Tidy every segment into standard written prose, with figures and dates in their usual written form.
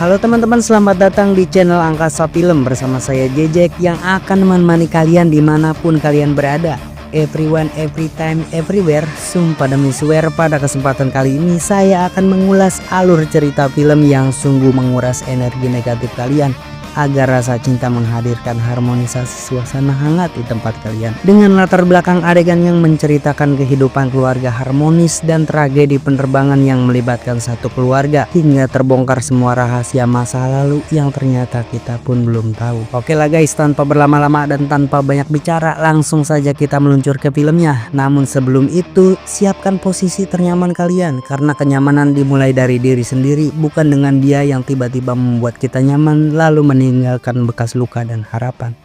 Halo teman-teman, selamat datang di channel Angkasa Film bersama saya Jejek yang akan menemani kalian dimanapun kalian berada. Everyone, every time, everywhere. Sumpah demi swear, pada kesempatan kali ini saya akan mengulas alur cerita film yang sungguh menguras energi negatif kalian agar rasa cinta menghadirkan harmonisasi suasana hangat di tempat kalian. Dengan latar belakang adegan yang menceritakan kehidupan keluarga harmonis dan tragedi penerbangan yang melibatkan satu keluarga, hingga terbongkar semua rahasia masa lalu yang ternyata kita pun belum tahu. Oke lah guys, tanpa berlama-lama dan tanpa banyak bicara, langsung saja kita meluncur ke filmnya. Namun sebelum itu, siapkan posisi ternyaman kalian, karena kenyamanan dimulai dari diri sendiri, bukan dengan dia yang tiba-tiba membuat kita nyaman lalu meninggalkan bekas luka dan harapan.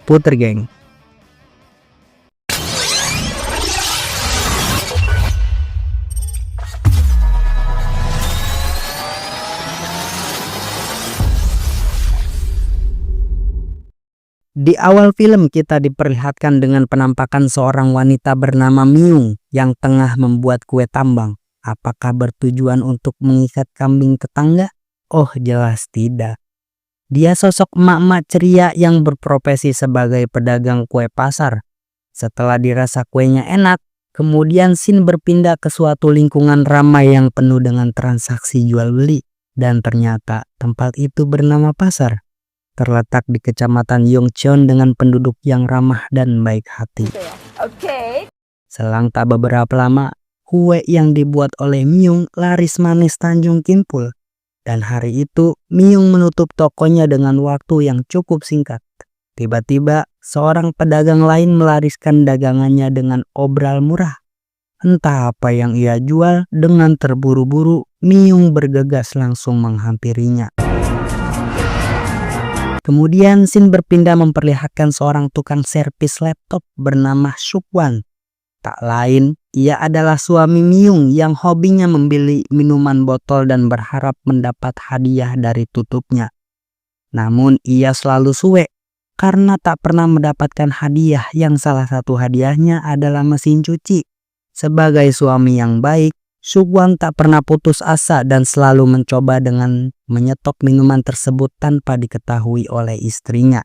Puter geng. Di awal film kita diperlihatkan dengan penampakan seorang wanita bernama Myung yang tengah membuat kue tambang. Apakah bertujuan untuk mengikat kambing tetangga? Oh, jelas tidak. Dia sosok emak-emak ceria yang berprofesi sebagai pedagang kue pasar. Setelah dirasa kuenya enak, kemudian scene berpindah ke suatu lingkungan ramai yang penuh dengan transaksi jual beli. Dan ternyata tempat itu bernama pasar. Terletak di kecamatan Yongcheon dengan penduduk yang ramah dan baik hati. Selang tak beberapa lama, kue yang dibuat oleh Myung laris manis Tanjung Kimpul. Dan hari itu, Myung menutup tokonya dengan waktu yang cukup singkat. Tiba-tiba, seorang pedagang lain melariskan dagangannya dengan obral murah. Entah apa yang ia jual, dengan terburu-buru, Myung bergegas langsung menghampirinya. Kemudian scene berpindah memperlihatkan seorang tukang servis laptop bernama Sukwan. Tak lain, ia adalah suami Myung yang hobinya membeli minuman botol dan berharap mendapat hadiah dari tutupnya. Namun ia selalu suwe karena tak pernah mendapatkan hadiah yang salah satu hadiahnya adalah mesin cuci. Sebagai suami yang baik, Sukwan tak pernah putus asa dan selalu mencoba dengan menyetok minuman tersebut tanpa diketahui oleh istrinya.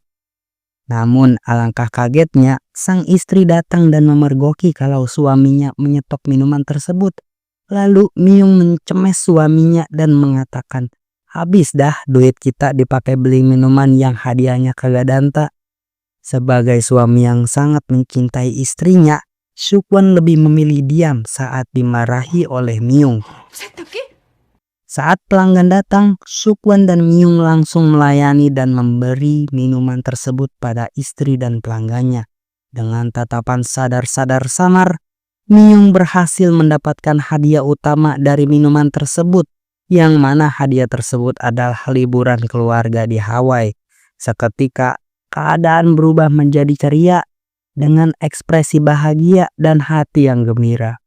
Namun alangkah kagetnya, sang istri datang dan memergoki kalau suaminya menyetok minuman tersebut. Lalu Myung mencemes suaminya dan mengatakan, "Habis dah duit kita dipakai beli minuman yang hadiahnya kagak danta." Sebagai suami yang sangat mencintai istrinya, Sukwan lebih memilih diam saat dimarahi oleh Myung. Saat pelanggan datang, Sukwan dan Myung langsung melayani dan memberi minuman tersebut pada istri dan pelanggannya. Dengan tatapan sadar-sadar samar, Myung berhasil mendapatkan hadiah utama dari minuman tersebut, yang mana hadiah tersebut adalah liburan keluarga di Hawaii. Seketika, keadaan berubah menjadi ceria dengan ekspresi bahagia dan hati yang gembira.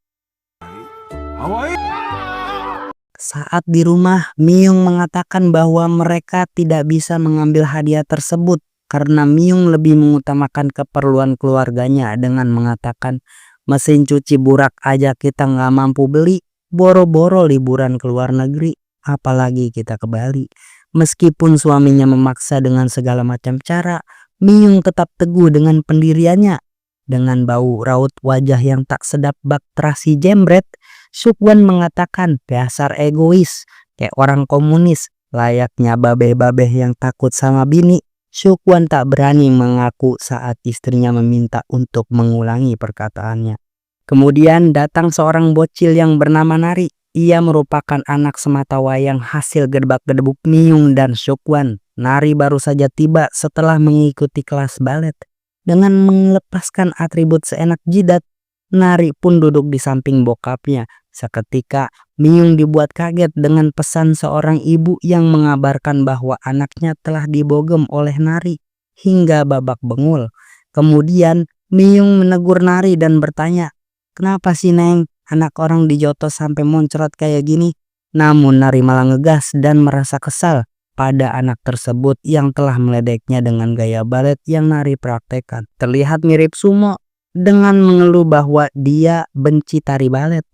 Saat di rumah, Myung mengatakan bahwa mereka tidak bisa mengambil hadiah tersebut karena Myung lebih mengutamakan keperluan keluarganya dengan mengatakan, "Mesin cuci burak aja kita nggak mampu beli, boro-boro liburan ke luar negeri, apalagi kita ke Bali." Meskipun suaminya memaksa dengan segala macam cara, Myung tetap teguh dengan pendiriannya. Dengan bau raut wajah yang tak sedap bak terasi jembret, Sukwan mengatakan, "Dasar egois, kayak orang komunis." Layaknya babeh-babeh yang takut sama bini, Sukwan tak berani mengaku saat istrinya meminta untuk mengulangi perkataannya. Kemudian datang seorang bocil yang bernama Nari. Ia merupakan anak sematawayang hasil gedebak-gedebuk Myung dan Sukwan. Nari baru saja tiba setelah mengikuti kelas balet. Dengan melepaskan atribut seenak jidat, Nari pun duduk di samping bokapnya. Seketika, Myung dibuat kaget dengan pesan seorang ibu yang mengabarkan bahwa anaknya telah dibogem oleh Nari hingga babak bengul. Kemudian, Myung menegur Nari dan bertanya, "Kenapa sih Neng, anak orang dijotos sampai moncrot kayak gini?" Namun Nari malah ngegas dan merasa kesal pada anak tersebut yang telah meledeknya dengan gaya balet yang Nari praktekkan. Terlihat mirip sumo dengan mengeluh bahwa dia benci tari balet.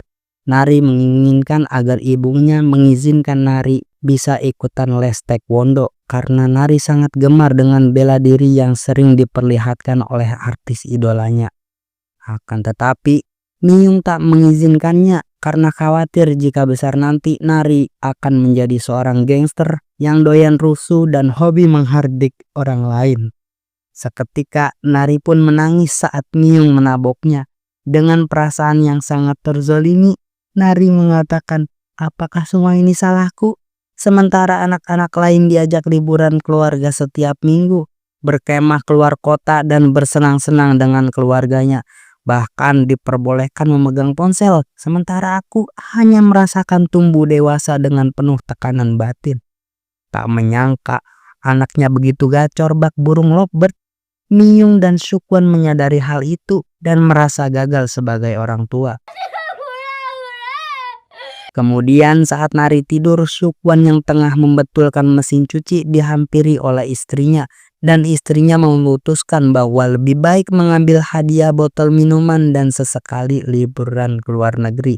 Nari menginginkan agar ibunya mengizinkan Nari bisa ikutan les taekwondo karena Nari sangat gemar dengan bela diri yang sering diperlihatkan oleh artis idolanya. Akan tetapi, Miyung tak mengizinkannya karena khawatir jika besar nanti Nari akan menjadi seorang gangster yang doyan rusuh dan hobi menghardik orang lain. Seketika Nari pun menangis saat Miyung menaboknya. Dengan perasaan yang sangat terzolimi, Nari mengatakan, "Apakah semua ini salahku? Sementara anak-anak lain diajak liburan keluarga setiap minggu, berkemah keluar kota dan bersenang-senang dengan keluarganya. Bahkan diperbolehkan memegang ponsel, sementara aku hanya merasakan tumbuh dewasa dengan penuh tekanan batin." Tak menyangka anaknya begitu gacor bak burung lovebird. Miyung dan Sukwon menyadari hal itu dan merasa gagal sebagai orang tua. Kemudian saat Nari tidur, Sukwon yang tengah membetulkan mesin cuci dihampiri oleh istrinya. Dan istrinya memutuskan bahwa lebih baik mengambil hadiah botol minuman dan sesekali liburan ke luar negeri.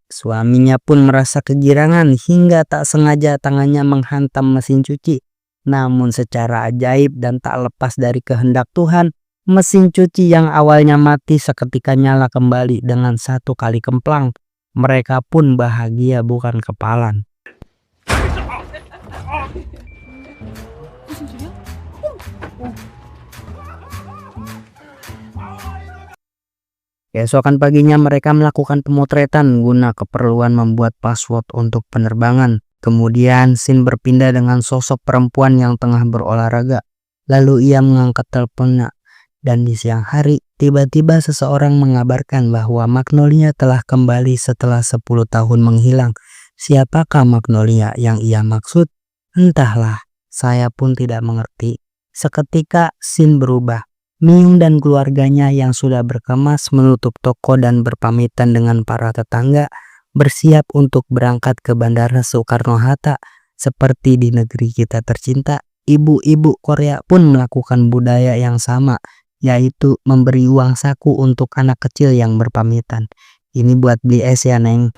Suaminya pun merasa kegirangan hingga tak sengaja tangannya menghantam mesin cuci. Namun secara ajaib dan tak lepas dari kehendak Tuhan, mesin cuci yang awalnya mati seketika nyala kembali dengan satu kali kemplang. Mereka pun bahagia bukan kepalan. Keesokan paginya mereka melakukan pemotretan guna keperluan membuat password untuk penerbangan. Kemudian Shin berpindah dengan sosok perempuan yang tengah berolahraga. Lalu ia mengangkat teleponnya. Dan di siang hari, tiba-tiba seseorang mengabarkan bahwa Magnolia telah kembali setelah 10 tahun menghilang. Siapakah Magnolia yang ia maksud? Entahlah, saya pun tidak mengerti. Seketika Shin berubah. Miyung dan keluarganya yang sudah berkemas menutup toko dan berpamitan dengan para tetangga, bersiap untuk berangkat ke Bandara Soekarno-Hatta. Seperti di negeri kita tercinta, ibu-ibu Korea pun melakukan budaya yang sama, yaitu memberi uang saku untuk anak kecil yang berpamitan. Ini buat beli es ya, Neng.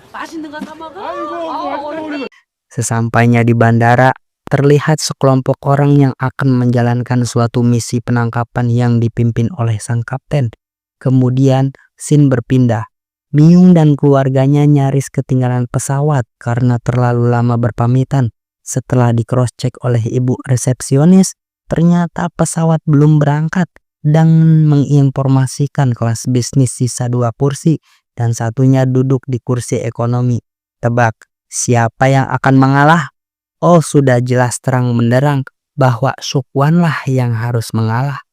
Sesampainya di bandara, terlihat sekelompok orang yang akan menjalankan suatu misi penangkapan yang dipimpin oleh sang kapten. Kemudian Shin berpindah. Miyung dan keluarganya nyaris ketinggalan pesawat karena terlalu lama berpamitan. Setelah di-cross-check oleh ibu resepsionis, ternyata pesawat belum berangkat dan menginformasikan kelas bisnis sisa 2 kursi dan satunya duduk di kursi ekonomi. Tebak, siapa yang akan mengalah? Oh, sudah jelas terang benderang bahwa Sukwon lah yang harus mengalah.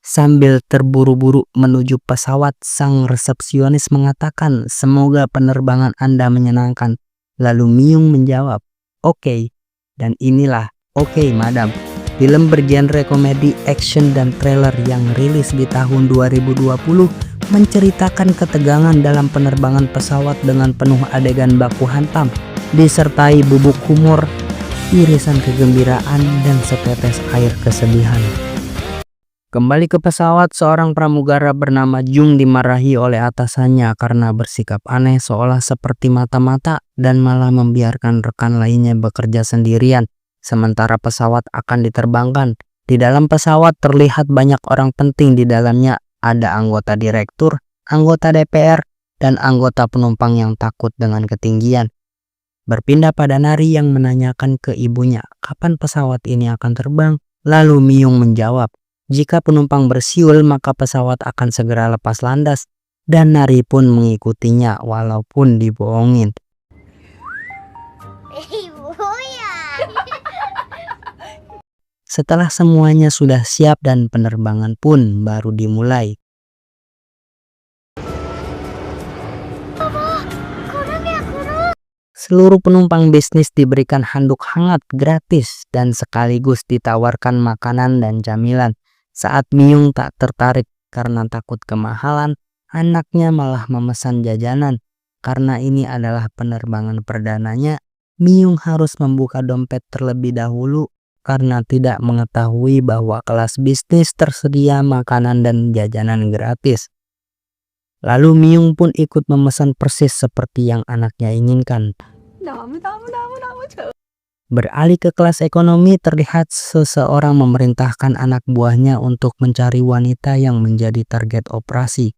Sambil terburu-buru menuju pesawat, sang resepsionis mengatakan, "Semoga penerbangan Anda menyenangkan." Lalu Miyung menjawab, "Oke." Dan inilah "Oke, Madam", film bergenre komedi, action, dan trailer yang rilis di tahun 2020 menceritakan ketegangan dalam penerbangan pesawat dengan penuh adegan baku hantam, disertai bubuk humor, irisan kegembiraan, dan setetes air kesedihan. Kembali ke pesawat, seorang pramugara bernama Jung dimarahi oleh atasannya karena bersikap aneh seolah seperti mata-mata dan malah membiarkan rekan lainnya bekerja sendirian sementara pesawat akan diterbangkan. Di dalam pesawat terlihat banyak orang penting di dalamnya. Ada anggota direktur, anggota DPR, dan anggota penumpang yang takut dengan ketinggian. Berpindah pada Nari yang menanyakan ke ibunya kapan pesawat ini akan terbang. Lalu Miyung menjawab, jika penumpang bersiul maka pesawat akan segera lepas landas. Dan Nari pun mengikutinya walaupun dibohongin. Setelah semuanya sudah siap dan penerbangan pun baru dimulai. Seluruh penumpang bisnis diberikan handuk hangat gratis dan sekaligus ditawarkan makanan dan camilan. Saat Miyung tak tertarik karena takut kemahalan, anaknya malah memesan jajanan. Karena ini adalah penerbangan perdananya, Miyung harus membuka dompet terlebih dahulu karena tidak mengetahui bahwa kelas bisnis tersedia makanan dan jajanan gratis. Lalu Miyung pun ikut memesan persis seperti yang anaknya inginkan. Beralih ke kelas ekonomi, terlihat seseorang memerintahkan anak buahnya untuk mencari wanita yang menjadi target operasi.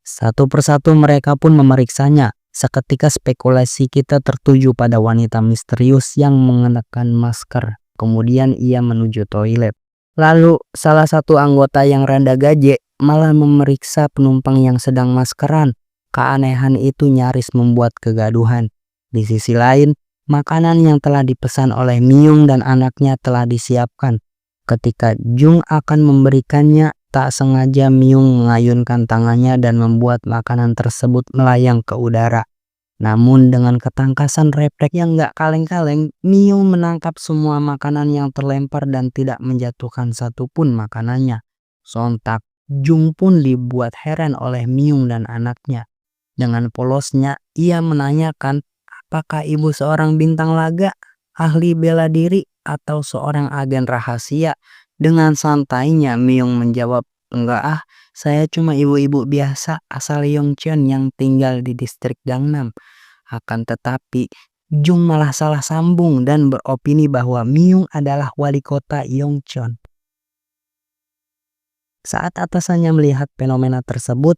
Satu persatu mereka pun memeriksanya. Seketika spekulasi kita tertuju pada wanita misterius yang mengenakan masker. Kemudian ia menuju toilet. Lalu salah satu anggota yang rada gaje malah memeriksa penumpang yang sedang maskeran. Keanehan itu nyaris membuat kegaduhan. Di sisi lain, makanan yang telah dipesan oleh Myung dan anaknya telah disiapkan. Ketika Jung akan memberikannya, tak sengaja Myung mengayunkan tangannya dan membuat makanan tersebut melayang ke udara. Namun dengan ketangkasan refleks yang gak kaleng-kaleng, Myung menangkap semua makanan yang terlempar dan tidak menjatuhkan satupun makanannya. Sontak, Jung pun dibuat heran oleh Myung dan anaknya. Dengan polosnya, ia menanyakan, apakah ibu seorang bintang laga, ahli bela diri, atau seorang agen rahasia? Dengan santainya Myung menjawab, enggak ah, saya cuma ibu-ibu biasa asal Yongcheon yang tinggal di distrik Gangnam. Akan tetapi, Jung malah salah sambung dan beropini bahwa Myung adalah wali kota Yongcheon. Saat atasannya melihat fenomena tersebut,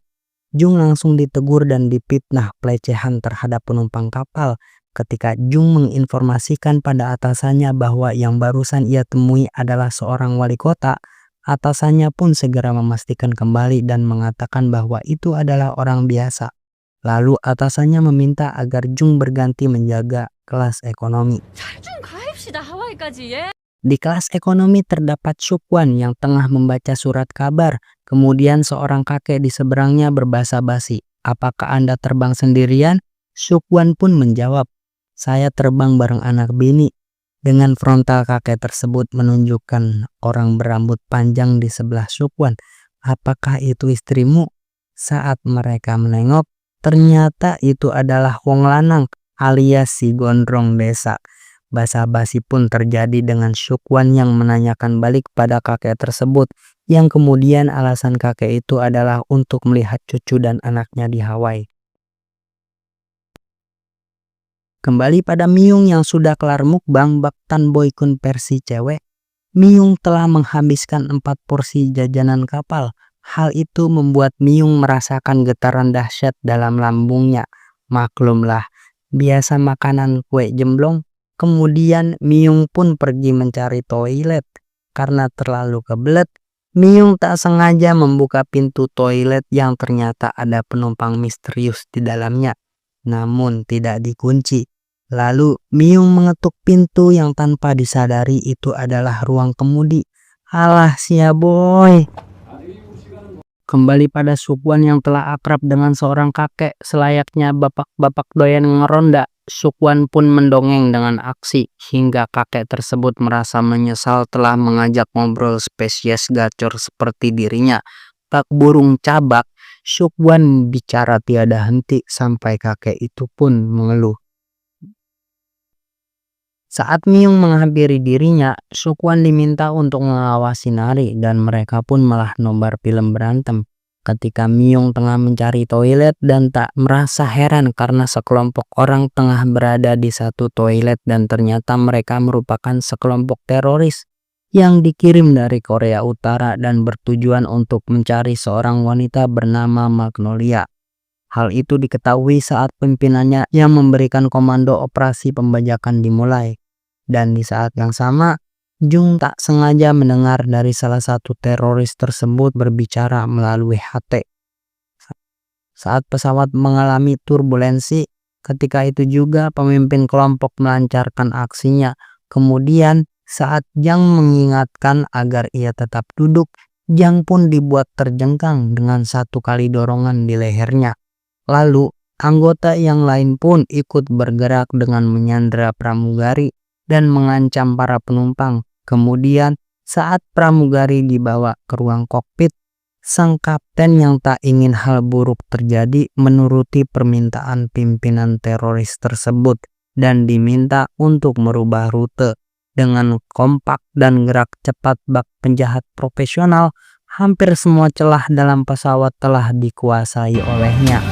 Jung langsung ditegur dan dipitnah pelecehan terhadap penumpang kapal. Ketika Jung menginformasikan pada atasannya bahwa yang barusan ia temui adalah seorang wali kota, atasannya pun segera memastikan kembali dan mengatakan bahwa itu adalah orang biasa. Lalu atasannya meminta agar Jung berganti menjaga kelas ekonomi. Di kelas ekonomi terdapat Sukwan yang tengah membaca surat kabar. Kemudian seorang kakek di seberangnya berbasa-basi. Apakah Anda terbang sendirian? Sukwan pun menjawab, saya terbang bareng anak bini. Dengan frontal kakek tersebut menunjukkan orang berambut panjang di sebelah Sukwan. Apakah itu istrimu? Saat mereka menengok, ternyata itu adalah Wong Lanang alias si gondrong desa. Basa-basi pun terjadi dengan Sukwan yang menanyakan balik pada kakek tersebut, yang kemudian alasan kakek itu adalah untuk melihat cucu dan anaknya di Hawaii. Kembali pada Myung yang sudah kelar mukbang Baktan Boykun versi cewek, Myung telah menghabiskan 4 porsi jajanan kapal. Hal itu membuat Myung merasakan getaran dahsyat dalam lambungnya. Maklumlah, biasa makanan kue jemblong. Kemudian Myung pun pergi mencari toilet. Karena terlalu kebelet, Myung tak sengaja membuka pintu toilet yang ternyata ada penumpang misterius di dalamnya. Namun tidak dikunci. Lalu Myung mengetuk pintu yang tanpa disadari itu adalah ruang kemudi. Alah sia boy. Kembali pada Sukwan yang telah akrab dengan seorang kakek selayaknya bapak-bapak doyan ngeronda. Sukwan pun mendongeng dengan aksi hingga kakek tersebut merasa menyesal telah mengajak ngobrol spesies gacor seperti dirinya. Tak burung cabak, Sukwan bicara tiada henti sampai kakek itu pun mengeluh. Saat Myung menghampiri dirinya, Sukwan diminta untuk mengawasi Nari dan mereka pun malah nobar film berantem. Ketika Myung tengah mencari toilet dan tak merasa heran karena sekelompok orang tengah berada di satu toilet dan ternyata mereka merupakan sekelompok teroris yang dikirim dari Korea Utara dan bertujuan untuk mencari seorang wanita bernama Magnolia. Hal itu diketahui saat pimpinannya yang memberikan komando operasi pembajakan dimulai. Dan di saat yang sama, Jung tak sengaja mendengar dari salah satu teroris tersebut berbicara melalui HT. Saat pesawat mengalami turbulensi, ketika itu juga pemimpin kelompok melancarkan aksinya. Kemudian saat Jang mengingatkan agar ia tetap duduk, Jang pun dibuat terjengkang dengan satu kali dorongan di lehernya. Lalu anggota yang lain pun ikut bergerak dengan menyandera pramugari dan mengancam para penumpang. Kemudian saat pramugari dibawa ke ruang kokpit, sang kapten yang tak ingin hal buruk terjadi menuruti permintaan pimpinan teroris tersebut dan diminta untuk merubah rute. Dengan kompak dan gerak cepat bak penjahat profesional, hampir semua celah dalam pesawat telah dikuasai olehnya.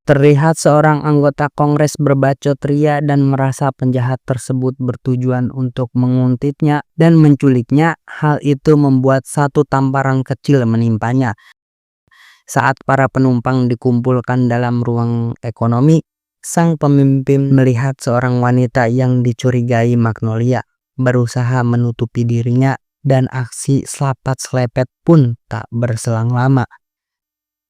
Terlihat seorang anggota Kongres berbacot ria dan merasa penjahat tersebut bertujuan untuk menguntitnya dan menculiknya. Hal itu membuat satu tamparan kecil menimpanya. Saat para penumpang dikumpulkan dalam ruang ekonomi, sang pemimpin melihat seorang wanita yang dicurigai Magnolia berusaha menutupi dirinya, dan aksi selapat-selepet pun tak berselang lama.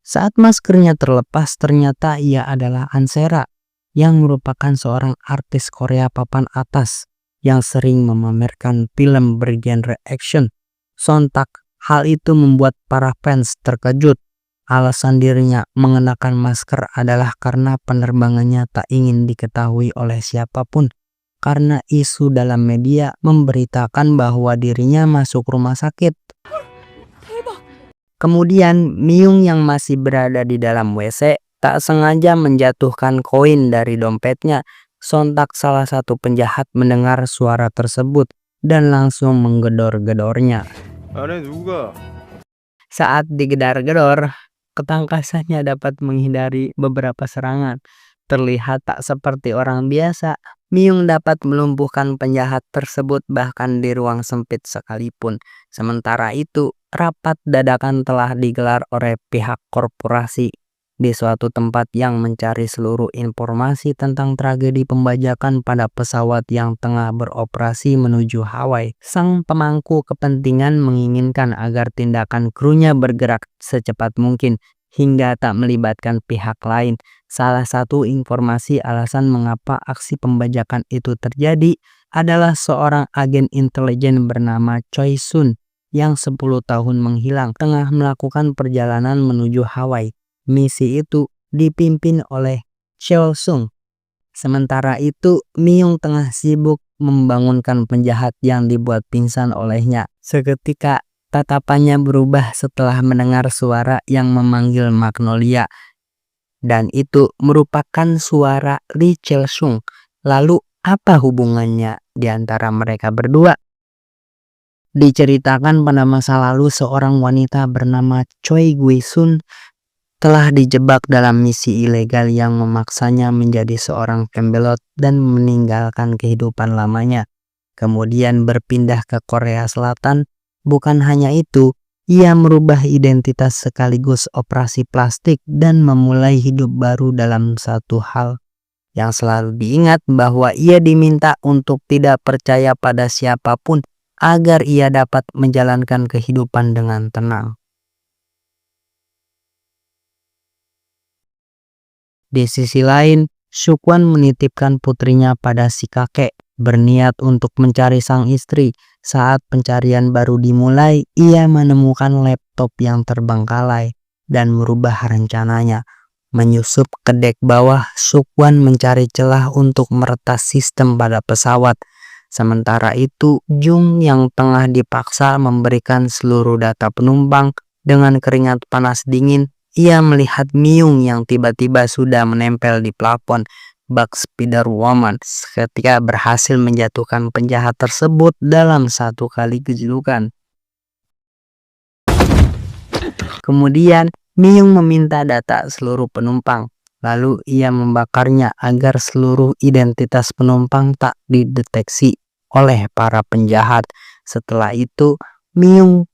Saat maskernya terlepas, ternyata ia adalah Ansera, yang merupakan seorang artis Korea papan atas yang sering memamerkan film bergenre action. Sontak, hal itu membuat para fans terkejut. Alasan dirinya mengenakan masker adalah karena penerbangannya tak ingin diketahui oleh siapapun, karena isu dalam media memberitakan bahwa dirinya masuk rumah sakit. Kemudian Myung yang masih berada di dalam WC tak sengaja menjatuhkan koin dari dompetnya. Sontak salah satu penjahat mendengar suara tersebut dan langsung menggedor-gedornya. Saat digedor-gedor, ketangkasannya dapat menghindari beberapa serangan. Terlihat tak seperti orang biasa, Myung dapat melumpuhkan penjahat tersebut bahkan di ruang sempit sekalipun. Sementara itu, rapat dadakan telah digelar oleh pihak korporasi di suatu tempat yang mencari seluruh informasi tentang tragedi pembajakan pada pesawat yang tengah beroperasi menuju Hawaii. Sang pemangku kepentingan menginginkan agar tindakan krunya bergerak secepat mungkin hingga tak melibatkan pihak lain. Salah satu informasi alasan mengapa aksi pembajakan itu terjadi adalah seorang agen intelijen bernama Choi Sun yang 10 tahun menghilang tengah melakukan perjalanan menuju Hawaii. Misi itu dipimpin oleh Cheol Sung. Sementara itu, Myung tengah sibuk membangunkan penjahat yang dibuat pingsan olehnya. Seketika tatapannya berubah setelah mendengar suara yang memanggil Magnolia, dan itu merupakan suara Lee Cheol Sung. Lalu apa hubungannya di antara mereka berdua? Diceritakan pada masa lalu seorang wanita bernama Choi Gui-sun telah dijebak dalam misi ilegal yang memaksanya menjadi seorang pembelot dan meninggalkan kehidupan lamanya. Kemudian berpindah ke Korea Selatan. Bukan hanya itu, ia merubah identitas sekaligus operasi plastik dan memulai hidup baru dalam satu hal yang selalu diingat, bahwa ia diminta untuk tidak percaya pada siapapun agar ia dapat menjalankan kehidupan dengan tenang. Di sisi lain, Sukwan menitipkan putrinya pada si kakek, berniat untuk mencari sang istri. Saat pencarian baru dimulai, ia menemukan laptop yang terbengkalai dan merubah rencananya. Menyusup ke dek bawah, Sukwan mencari celah untuk meretas sistem pada pesawat. Sementara itu, Jung yang tengah dipaksa memberikan seluruh data penumpang dengan keringat panas dingin, ia melihat Myung yang tiba-tiba sudah menempel di plafon bak Spider-Woman ketika berhasil menjatuhkan penjahat tersebut dalam satu kali kejudukan. Kemudian Myung meminta data seluruh penumpang, lalu ia membakarnya agar seluruh identitas penumpang tak dideteksi oleh para penjahat. Setelah itu, Myung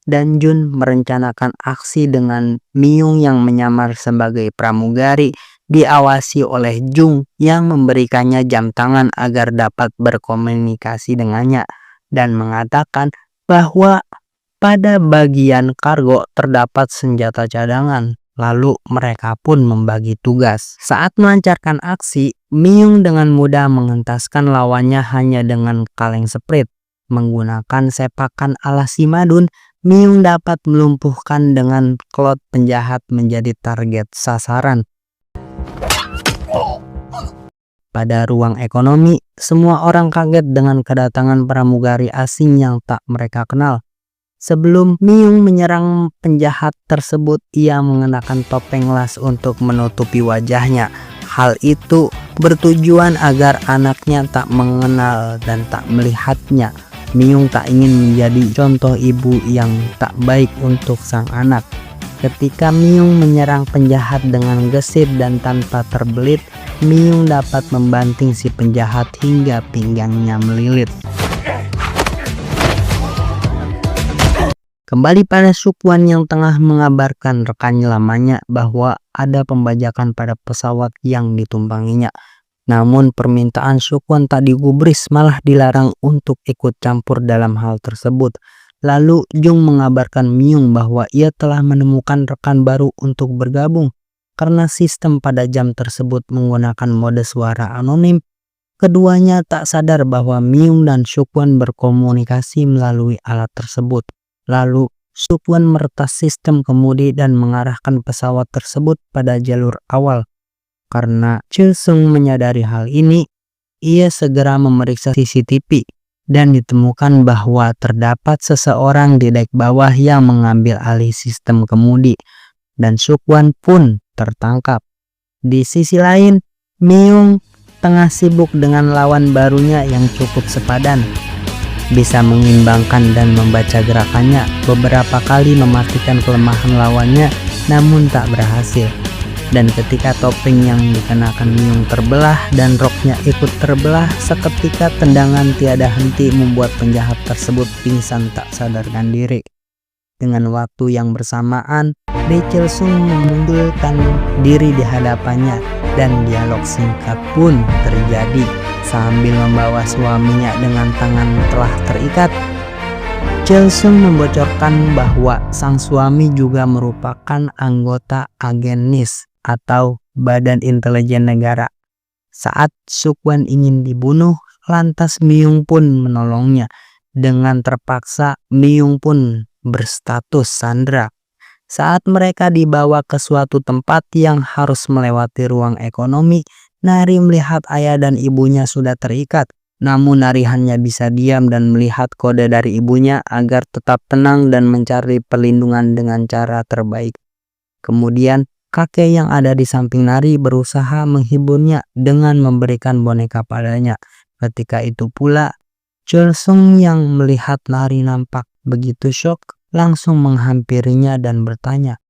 dan Jun merencanakan aksi dengan Myung yang menyamar sebagai pramugari, diawasi oleh Jung yang memberikannya jam tangan agar dapat berkomunikasi dengannya dan mengatakan bahwa pada bagian kargo terdapat senjata cadangan. Lalu mereka pun membagi tugas. Saat melancarkan aksi, Myung dengan mudah mengentaskan lawannya hanya dengan kaleng sprit. Menggunakan sepakan ala si Madun, Myung dapat melumpuhkan dengan klot penjahat menjadi target sasaran. Pada ruang ekonomi, semua orang kaget dengan kedatangan pramugari asing yang tak mereka kenal. Sebelum Myung menyerang penjahat tersebut, ia mengenakan topeng las untuk menutupi wajahnya. Hal itu bertujuan agar anaknya tak mengenal dan tak melihatnya. Myung tak ingin menjadi contoh ibu yang tak baik untuk sang anak. Ketika Myung menyerang penjahat dengan gesit dan tanpa terbelit, Myung dapat membanting si penjahat hingga pinggangnya melilit. Kembali pada Sukwan yang tengah mengabarkan rekannya lamanya bahwa ada pembajakan pada pesawat yang ditumpanginya. Namun permintaan Sukwan tak digubris, malah dilarang untuk ikut campur dalam hal tersebut. Lalu Jung mengabarkan Myung bahwa ia telah menemukan rekan baru untuk bergabung. Karena sistem pada jam tersebut menggunakan mode suara anonim, keduanya tak sadar bahwa Myung dan Sukwan berkomunikasi melalui alat tersebut. Lalu Sukwan meretas sistem kemudi dan mengarahkan pesawat tersebut pada jalur awal. Karena Chilsung menyadari hal ini, ia segera memeriksa CCTV dan ditemukan bahwa terdapat seseorang di dek bawah yang mengambil alih sistem kemudi, dan Sukwan pun tertangkap. Di sisi lain, Myung tengah sibuk dengan lawan barunya yang cukup sepadan, bisa mengimbangkan dan membaca gerakannya, beberapa kali mematikan kelemahan lawannya namun tak berhasil. Dan ketika topeng yang dikenakan Myung terbelah dan roknya ikut terbelah, seketika tendangan tiada henti membuat penjahat tersebut pingsan tak sadarkan diri. Dengan waktu yang bersamaan, Lee Chil-sung memundurkan diri di hadapannya dan dialog singkat pun terjadi. Sambil membawa suaminya dengan tangan telah terikat, Chil-sung membocorkan bahwa sang suami juga merupakan anggota agen NIS atau Badan Intelijen Negara. Saat Sukwan ingin dibunuh, lantas Myung pun menolongnya. Dengan terpaksa, Myung pun berstatus sandera. Saat mereka dibawa ke suatu tempat yang harus melewati ruang ekonomi, Nari melihat ayah dan ibunya sudah terikat. Namun Nari hanya bisa diam dan melihat kode dari ibunya agar tetap tenang dan mencari perlindungan dengan cara terbaik. Kemudian kakek yang ada di samping Nari berusaha menghiburnya dengan memberikan boneka padanya. Ketika itu pula, Chil-sung yang melihat Nari nampak begitu syok langsung menghampirinya dan bertanya.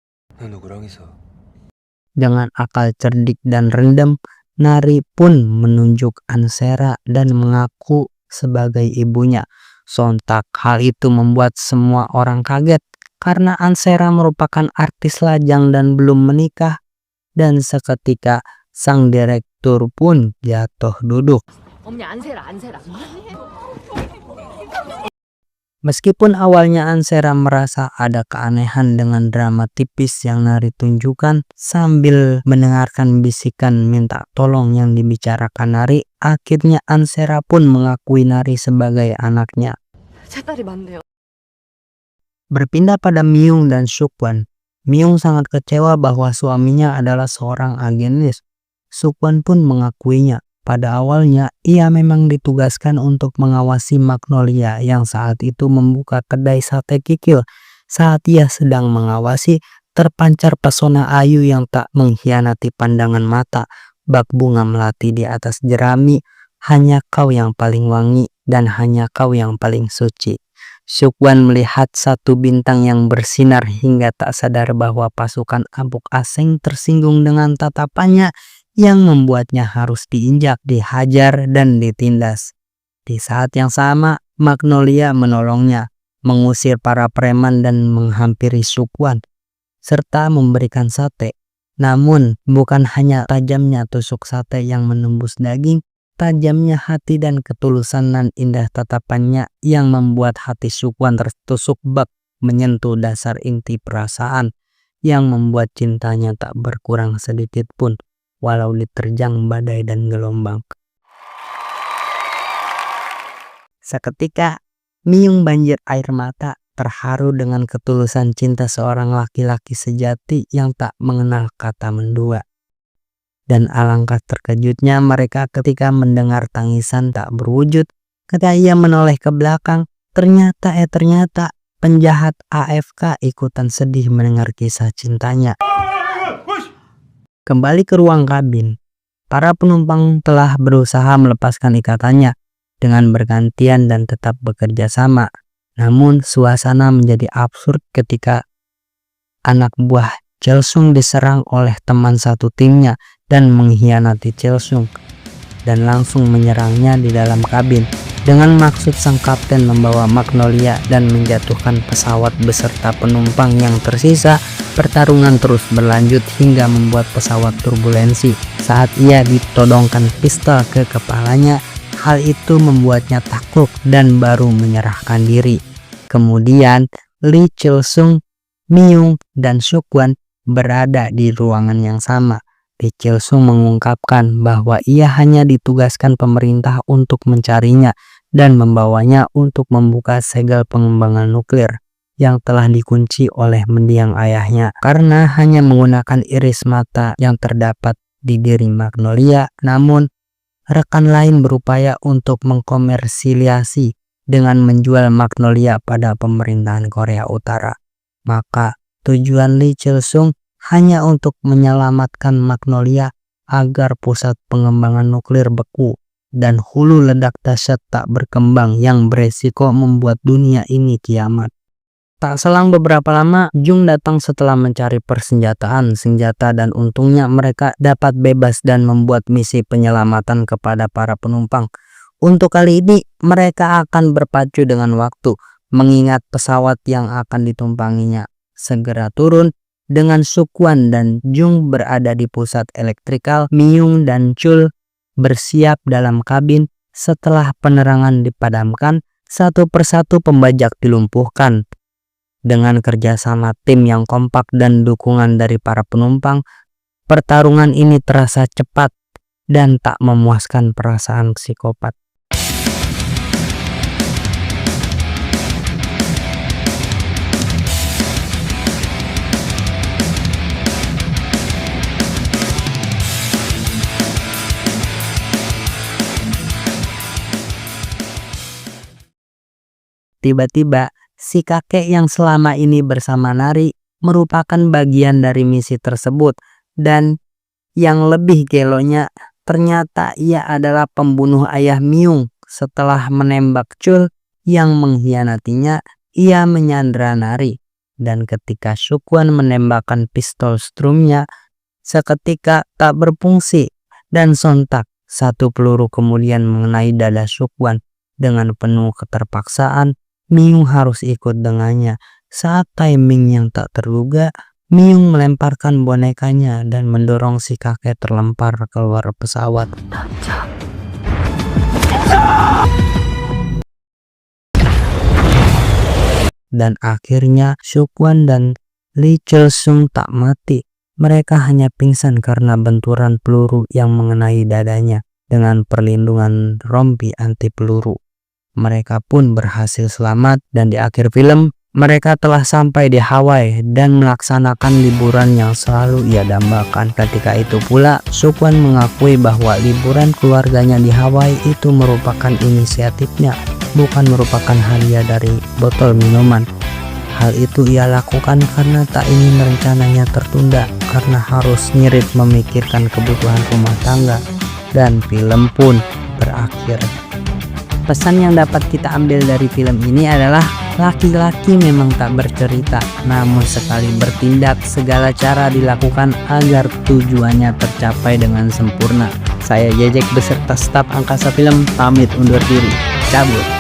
Dengan akal cerdik dan rendam, Nari pun menunjuk Ansera dan mengaku sebagai ibunya. Sontak hal itu membuat semua orang kaget karena Ansera merupakan artis lajang dan belum menikah, dan seketika sang direktur pun jatuh duduk. Meskipun awalnya Ansera merasa ada keanehan dengan drama tipis yang Nari tunjukkan sambil mendengarkan bisikan minta tolong yang dibicarakan Nari, akhirnya Ansera pun mengakui Nari sebagai anaknya. Berpindah pada Myung dan Sukwan. Myung sangat kecewa bahwa suaminya adalah seorang agen NIS. Sukwan pun mengakuinya. Pada awalnya, ia memang ditugaskan untuk mengawasi Magnolia yang saat itu membuka kedai sate kikil. Saat ia sedang mengawasi, terpancar pesona ayu yang tak mengkhianati pandangan mata. Bak bunga melati di atas jerami, hanya kau yang paling wangi dan hanya kau yang paling suci. Sukwan melihat satu bintang yang bersinar hingga tak sadar bahwa pasukan Amuk Aseng tersinggung dengan tatapannya, yang membuatnya harus diinjak, dihajar, dan ditindas. Di saat yang sama, Magnolia menolongnya, mengusir para preman dan menghampiri Sukwan, serta memberikan sate. Namun, bukan hanya tajamnya tusuk sate yang menembus daging, tajamnya hati dan ketulusan dan indah tatapannya yang membuat hati Sukwan tertusuk bak, menyentuh dasar inti perasaan, yang membuat cintanya tak berkurang sedikit pun, walau diterjang badai dan gelombang. Seketika, Myung banjir air mata, terharu dengan ketulusan cinta seorang laki-laki sejati yang tak mengenal kata mendua. Dan alangkah terkejutnya mereka ketika mendengar tangisan tak berwujud. Ketika ia menoleh ke belakang, ternyata penjahat AFK ikutan sedih mendengar kisah cintanya. Kembali ke ruang kabin, para penumpang telah berusaha melepaskan ikatannya dengan bergantian dan tetap bekerja sama. Namun suasana menjadi absurd ketika anak buah Chelsung diserang oleh teman satu timnya dan mengkhianati Chelsung dan langsung menyerangnya di dalam kabin dengan maksud sang kapten membawa Magnolia dan menjatuhkan pesawat beserta penumpang yang tersisa. Pertarungan terus berlanjut hingga membuat pesawat turbulensi. Saat ia ditodongkan pistol ke kepalanya, hal itu membuatnya takluk dan baru menyerahkan diri. Kemudian Lee Chil-sung, Myung, dan Suk-wan berada di ruangan yang sama. Lee Chil-sung mengungkapkan bahwa ia hanya ditugaskan pemerintah untuk mencarinya dan membawanya untuk membuka segel pengembangan nuklir yang telah dikunci oleh mendiang ayahnya. Karena hanya menggunakan iris mata yang terdapat di diri Magnolia, namun rekan lain berupaya untuk mengkomersilisasi dengan menjual Magnolia pada pemerintahan Korea Utara. Maka tujuan Lee Chil-sung hanya untuk menyelamatkan Magnolia agar pusat pengembangan nuklir beku dan hulu ledak dahsyat tak berkembang yang beresiko membuat dunia ini kiamat. Tak selang beberapa lama, Jung datang setelah mencari persenjataan, senjata, dan untungnya mereka dapat bebas dan membuat misi penyelamatan kepada para penumpang. Untuk kali ini, mereka akan berpacu dengan waktu, mengingat pesawat yang akan ditumpanginya segera turun. Dengan Suk-wan dan Jung berada di pusat elektrikal, Myung dan Chul bersiap dalam kabin. Setelah penerangan dipadamkan, satu persatu pembajak dilumpuhkan. Dengan kerjasama tim yang kompak dan dukungan dari para penumpang, pertarungan ini terasa cepat dan tak memuaskan perasaan psikopat. Tiba-tiba, si kakek yang selama ini bersama Nari merupakan bagian dari misi tersebut, dan yang lebih gelonya ternyata ia adalah pembunuh ayah Myung. Setelah menembak Chul yang mengkhianatinya, ia menyandra Nari, dan ketika Suk-wan menembakkan pistol strumnya, seketika tak berfungsi dan sontak satu peluru kemudian mengenai dada Suk-wan. Dengan penuh keterpaksaan, Myung harus ikut dengannya. Saat timing yang tak terduga, Myung melemparkan bonekanya dan mendorong si kakek terlempar keluar pesawat. Dan akhirnya Suk-wan dan Lee Chil-sung tak mati. Mereka hanya pingsan karena benturan peluru yang mengenai dadanya. Dengan perlindungan rompi anti peluru, mereka pun berhasil selamat, dan di akhir film mereka telah sampai di Hawaii dan melaksanakan liburan yang selalu ia dambakan. Ketika itu pula Suk-wan mengakui bahwa liburan keluarganya di Hawaii itu merupakan inisiatifnya, bukan merupakan hadiah dari botol minuman. Hal itu ia lakukan karena tak ingin rencananya tertunda karena harus nyirit memikirkan kebutuhan rumah tangga, dan film pun berakhir. Pesan yang dapat kita ambil dari film ini adalah laki-laki memang tak bercerita, namun sekali bertindak segala cara dilakukan agar tujuannya tercapai dengan sempurna. Saya Jejek beserta staf Angkasa Film pamit undur diri. Cabut.